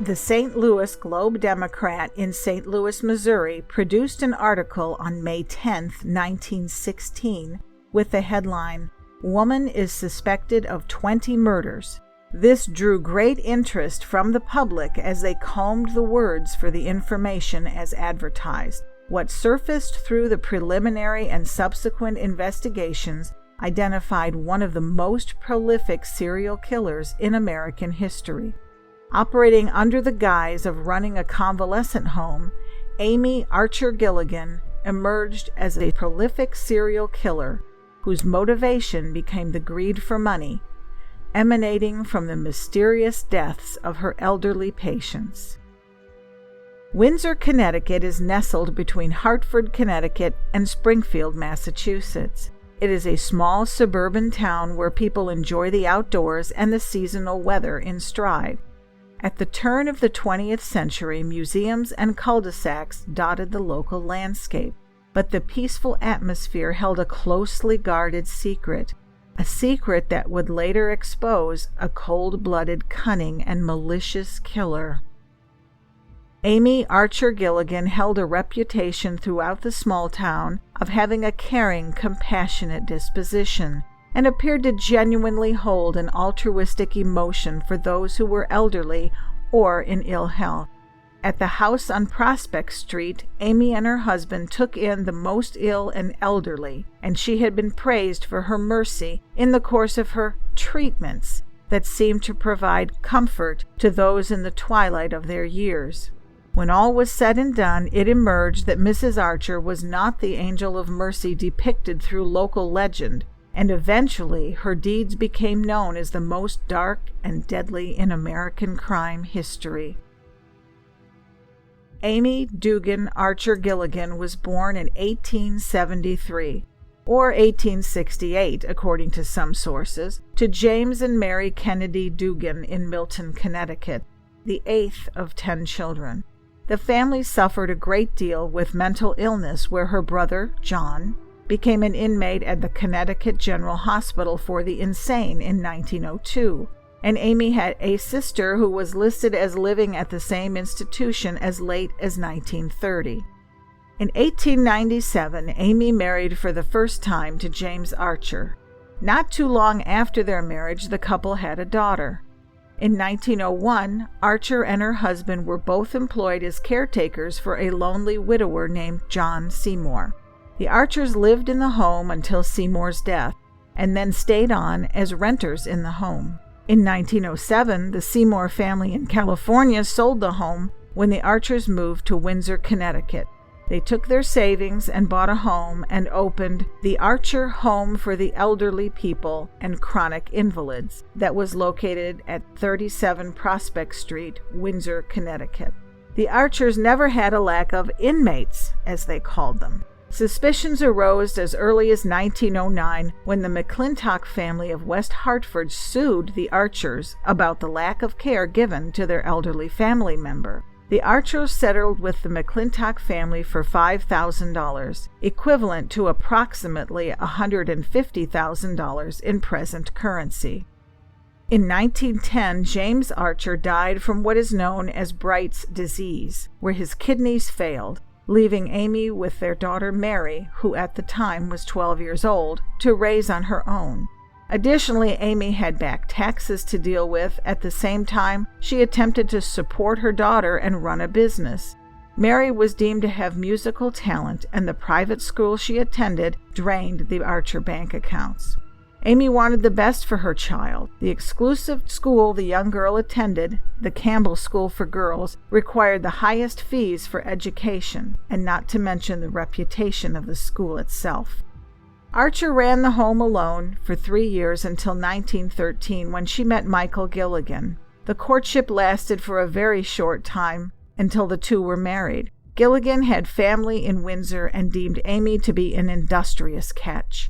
The St. Louis Globe-Democrat in St. Louis, Missouri, produced an article on May 10, 1916, with the headline, "Woman is suspected of 20 murders." This drew great interest from the public as they combed the words for the information as advertised. What surfaced through the preliminary and subsequent investigations identified one of the most prolific serial killers in American history. Operating under the guise of running a convalescent home, Amy Archer Gilligan emerged as a prolific serial killer whose motivation became the greed for money, emanating from the mysterious deaths of her elderly patients. Windsor, Connecticut is nestled between Hartford, Connecticut, and Springfield, Massachusetts. It is a small suburban town where people enjoy the outdoors and the seasonal weather in stride. At the turn of the 20th century, museums and cul-de-sacs dotted the local landscape, but the peaceful atmosphere held a closely guarded secret, a secret that would later expose a cold-blooded, cunning, and malicious killer. Amy Archer Gilligan held a reputation throughout the small town of having a caring, compassionate disposition, and appeared to genuinely hold an altruistic emotion for those who were elderly or in ill health. At the house on Prospect Street, Amy and her husband took in the most ill and elderly, and she had been praised for her mercy in the course of her treatments that seemed to provide comfort to those in the twilight of their years. When all was said and done, it emerged that Mrs. Archer was not the angel of mercy depicted through local legend, and eventually her deeds became known as the most dark and deadly in American crime history. Amy Dugan Archer Gilligan was born in 1873, or 1868 according to some sources, to James and Mary Kennedy Dugan in Milton, Connecticut, the 8th of 10 children. The family suffered a great deal with mental illness, where her brother, John, became an inmate at the Connecticut General Hospital for the Insane in 1902, and Amy had a sister who was listed as living at the same institution as late as 1930. In 1897, Amy married for the first time to James Archer. Not too long after their marriage, the couple had a daughter. In 1901, Archer and her husband were both employed as caretakers for a lonely widower named John Seymour. The Archers lived in the home until Seymour's death, and then stayed on as renters in the home. In 1907, the Seymour family in California sold the home when the Archers moved to Windsor, Connecticut. They took their savings and bought a home and opened the Archer Home for the Elderly People and Chronic Invalids that was located at 37 Prospect Street, Windsor, Connecticut. The Archers never had a lack of inmates, as they called them. Suspicions arose as early as 1909 when the McClintock family of West Hartford sued the Archers about the lack of care given to their elderly family member. The Archers settled with the McClintock family for $5,000, equivalent to approximately $150,000 in present currency. In 1910, James Archer died from what is known as Bright's disease, where his kidneys failed, leaving Amy with their daughter Mary, who at the time was 12 years old, to raise on her own. Additionally, Amy had back taxes to deal with. At the same time, she attempted to support her daughter and run a business. Mary was deemed to have musical talent, and the private school she attended drained the Archer bank accounts. Amy wanted the best for her child. The exclusive school the young girl attended, the Campbell School for Girls, required the highest fees for education, and not to mention the reputation of the school itself. Archer ran the home alone for 3 years until 1913, when she met Michael Gilligan. The courtship lasted for a very short time until the two were married. Gilligan had family in Windsor and deemed Amy to be an industrious catch.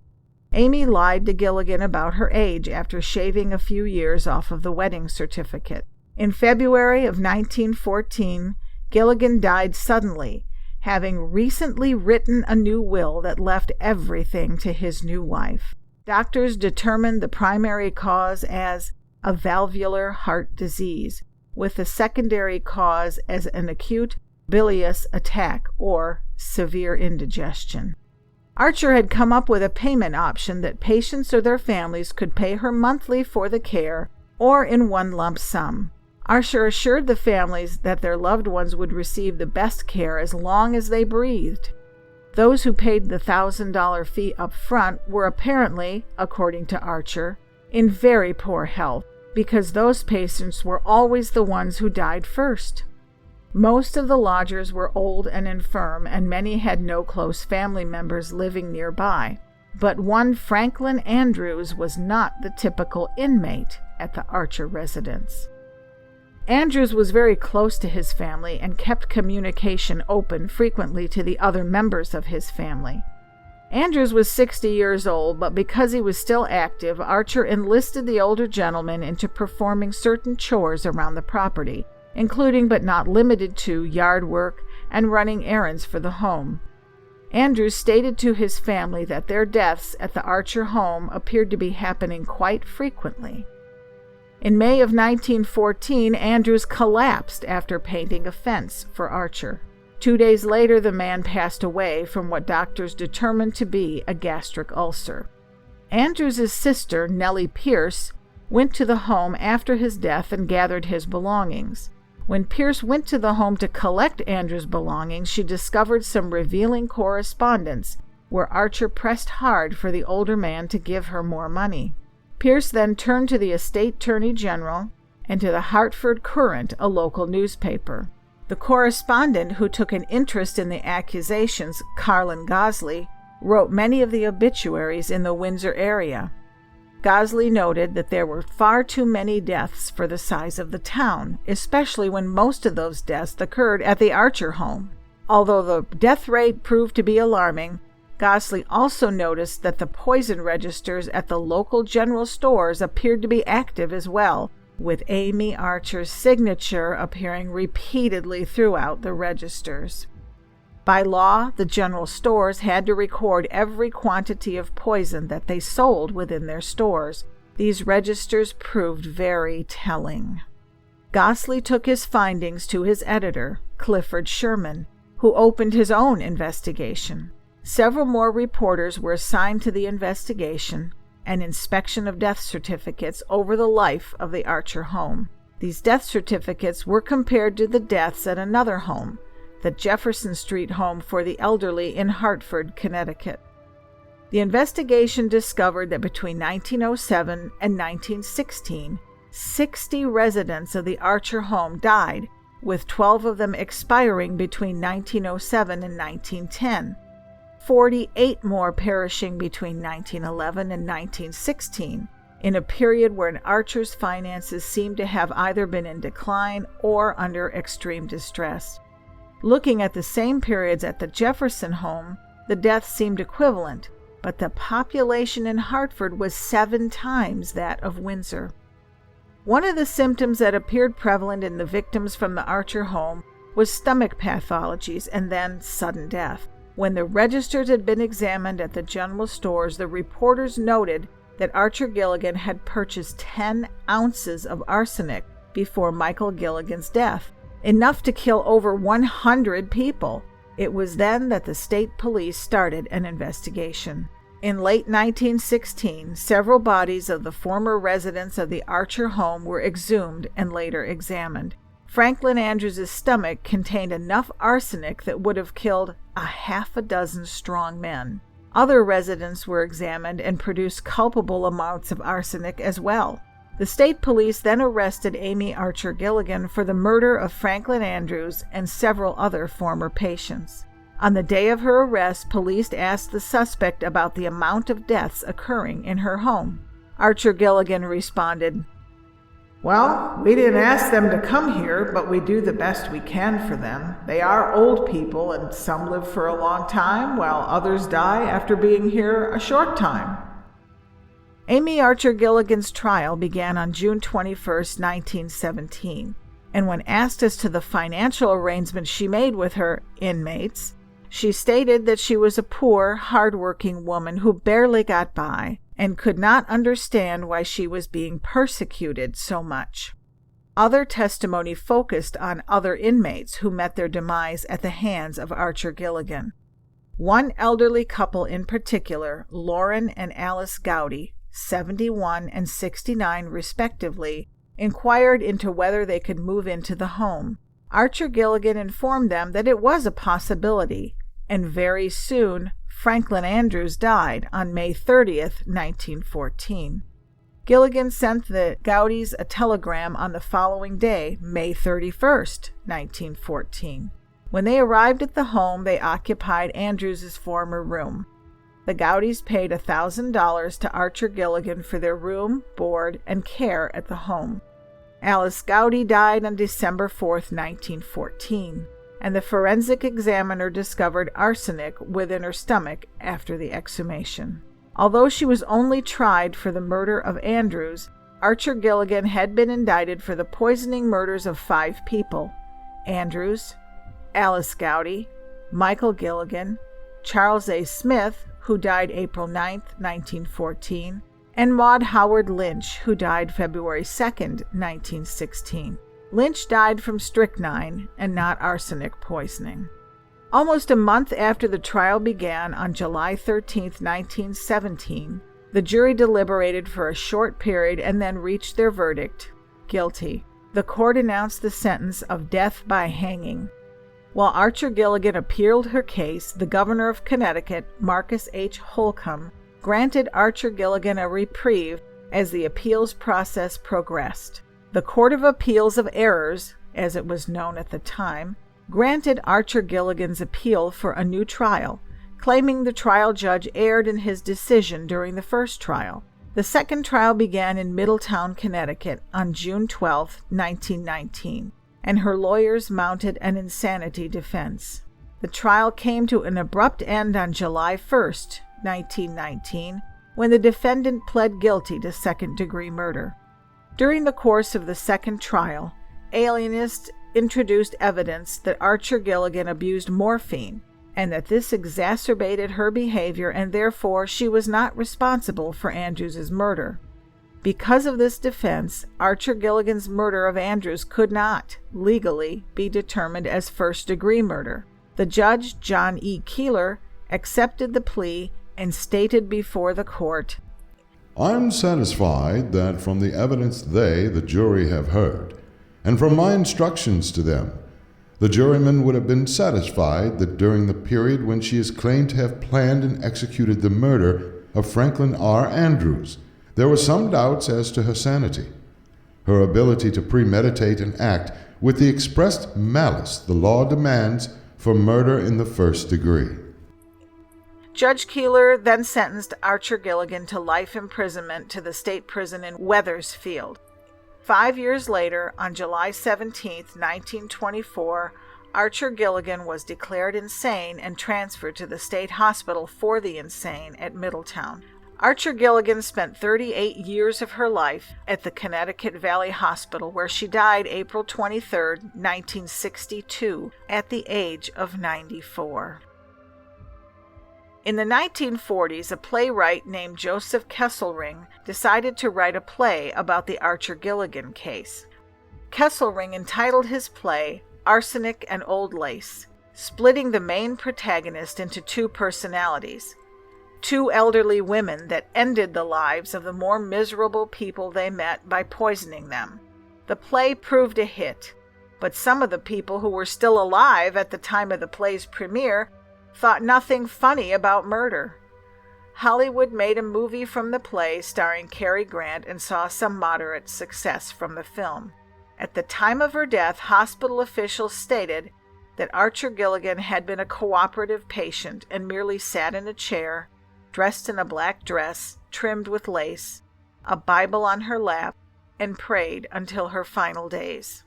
Amy lied to Gilligan about her age after shaving a few years off of the wedding certificate. In February of 1914, Gilligan died suddenly, having recently written a new will that left everything to his new wife. Doctors determined the primary cause as a valvular heart disease, with the secondary cause as an acute bilious attack or severe indigestion. Archer had come up with a payment option that patients or their families could pay her monthly for the care or in one lump sum. Archer assured the families that their loved ones would receive the best care as long as they breathed. Those who paid the $1,000 fee up front were apparently, according to Archer, in very poor health, because those patients were always the ones who died first. Most of the lodgers were old and infirm, and many had no close family members living nearby. But one Franklin Andrews was not the typical inmate at the Archer residence. Andrews was very close to his family and kept communication open frequently to the other members of his family. Andrews was 60 years old, but because he was still active, Archer enlisted the older gentleman into performing certain chores around the property, including but not limited to yard work and running errands for the home. Andrews stated to his family that their deaths at the Archer home appeared to be happening quite frequently. In May of 1914, Andrews collapsed after painting a fence for Archer. 2 days later, the man passed away from what doctors determined to be a gastric ulcer. Andrews' sister, Nellie Pierce, went to the home after his death and gathered his belongings. When Pierce went to the home to collect Andrews' belongings, she discovered some revealing correspondence where Archer pressed hard for the older man to give her more money. Pierce then turned to the estate attorney general and to the Hartford Courant, a local newspaper. The correspondent who took an interest in the accusations, Carlin Gosley, wrote many of the obituaries in the Windsor area. Gosley noted that there were far too many deaths for the size of the town, especially when most of those deaths occurred at the Archer home. Although the death rate proved to be alarming, Gosley also noticed that the poison registers at the local general stores appeared to be active as well, with Amy Archer's signature appearing repeatedly throughout the registers. By law, the general stores had to record every quantity of poison that they sold within their stores. These registers proved very telling. Gosley took his findings to his editor, Clifford Sherman, who opened his own investigation. Several more reporters were assigned to the investigation and inspection of death certificates over the life of the Archer home. These death certificates were compared to the deaths at another home, the Jefferson Street home for the elderly in Hartford, Connecticut. The investigation discovered that between 1907 and 1916, 60 residents of the Archer home died, with 12 of them expiring between 1907 and 1910. 48 more perishing between 1911 and 1916, in a period when Archer's finances seemed to have either been in decline or under extreme distress. Looking at the same periods at the Jefferson home, the deaths seemed equivalent, but the population in Hartford was 7 times that of Windsor. One of the symptoms that appeared prevalent in the victims from the Archer home was stomach pathologies and then sudden death. When the registers had been examined at the general stores, the reporters noted that Archer Gilligan had purchased 10 ounces of arsenic before Michael Gilligan's death, enough to kill over 100 people. It was then that the state police started an investigation. In late 1916, several bodies of the former residents of the Archer home were exhumed and later examined. Franklin Andrews' stomach contained enough arsenic that would have killed a half a dozen strong men. Other residents were examined and produced culpable amounts of arsenic as well. The state police then arrested Amy Archer Gilligan for the murder of Franklin Andrews and several other former patients. On the day of her arrest, police asked the suspect about the amount of deaths occurring in her home. Archer Gilligan responded, "Well, we didn't ask them to come here, but we do the best we can for them. They are old people, and some live for a long time, while others die after being here a short time." Amy Archer Gilligan's trial began on June 21, 1917, and when asked as to the financial arrangements she made with her inmates, she stated that she was a poor, hard-working woman who barely got by and could not understand why she was being persecuted so much. Other testimony focused on other inmates who met their demise at the hands of Archer Gilligan. One elderly couple in particular, Lauren and Alice Gowdy, 71 and 69 respectively, inquired into whether they could move into the home. Archer Gilligan informed them that it was a possibility, and very soon Franklin Andrews died on May 30th, 1914. Gilligan sent the Gowdys a telegram on the following day, May 31st, 1914. When they arrived at the home, they occupied Andrews's former room. The Gowdys paid $1,000 to Archer Gilligan for their room, board, and care at the home. Alice Gowdy died on December 4th, 1914, and the forensic examiner discovered arsenic within her stomach after the exhumation. Although she was only tried for the murder of Andrews, Archer Gilligan had been indicted for the poisoning murders of 5 people: Andrews, Alice Gowdy, Michael Gilligan, Charles A. Smith, who died April 9, 1914, and Maud Howard Lynch, who died February 2, 1916. Lynch died from strychnine and not arsenic poisoning. Almost a month after the trial began on July 13, 1917, the jury deliberated for a short period and then reached their verdict: guilty. The court announced the sentence of death by hanging. While Archer Gilligan appealed her case, the governor of Connecticut, Marcus H. Holcomb, granted Archer Gilligan a reprieve as the appeals process progressed. The Court of Appeals of Errors, as it was known at the time, granted Archer Gilligan's appeal for a new trial, claiming the trial judge erred in his decision during the first trial. The second trial began in Middletown, Connecticut on June 12, 1919, and her lawyers mounted an insanity defense. The trial came to an abrupt end on July 1, 1919, when the defendant pled guilty to second-degree murder. During the course of the second trial, alienists introduced evidence that Archer Gilligan abused morphine, and that this exacerbated her behavior, and therefore she was not responsible for Andrews's murder. Because of this defense, Archer Gilligan's murder of Andrews could not, legally, be determined as first-degree murder. The judge, John E. Keeler, accepted the plea and stated before the court, "I am satisfied that from the evidence the jury, have heard, and from my instructions to them, the jurymen would have been satisfied that during the period when she is claimed to have planned and executed the murder of Franklin R. Andrews, there were some doubts as to her sanity, her ability to premeditate and act with the expressed malice the law demands for murder in the first degree." Judge Keeler then sentenced Archer Gilligan to life imprisonment to the state prison in Wethersfield. 5 years later, on July 17, 1924, Archer Gilligan was declared insane and transferred to the state hospital for the insane at Middletown. Archer Gilligan spent 38 years of her life at the Connecticut Valley Hospital, where she died April 23, 1962, at the age of 94. In the 1940s, a playwright named Joseph Kesselring decided to write a play about the Archer Gilligan case. Kesselring entitled his play Arsenic and Old Lace, splitting the main protagonist into 2 personalities, 2 elderly women that ended the lives of the more miserable people they met by poisoning them. The play proved a hit, but some of the people who were still alive at the time of the play's premiere thought nothing funny about murder. Hollywood made a movie from the play starring Cary Grant and saw some moderate success from the film. At the time of her death, hospital officials stated that Archer Gilligan had been a cooperative patient and merely sat in a chair, dressed in a black dress trimmed with lace, a Bible on her lap, and prayed until her final days.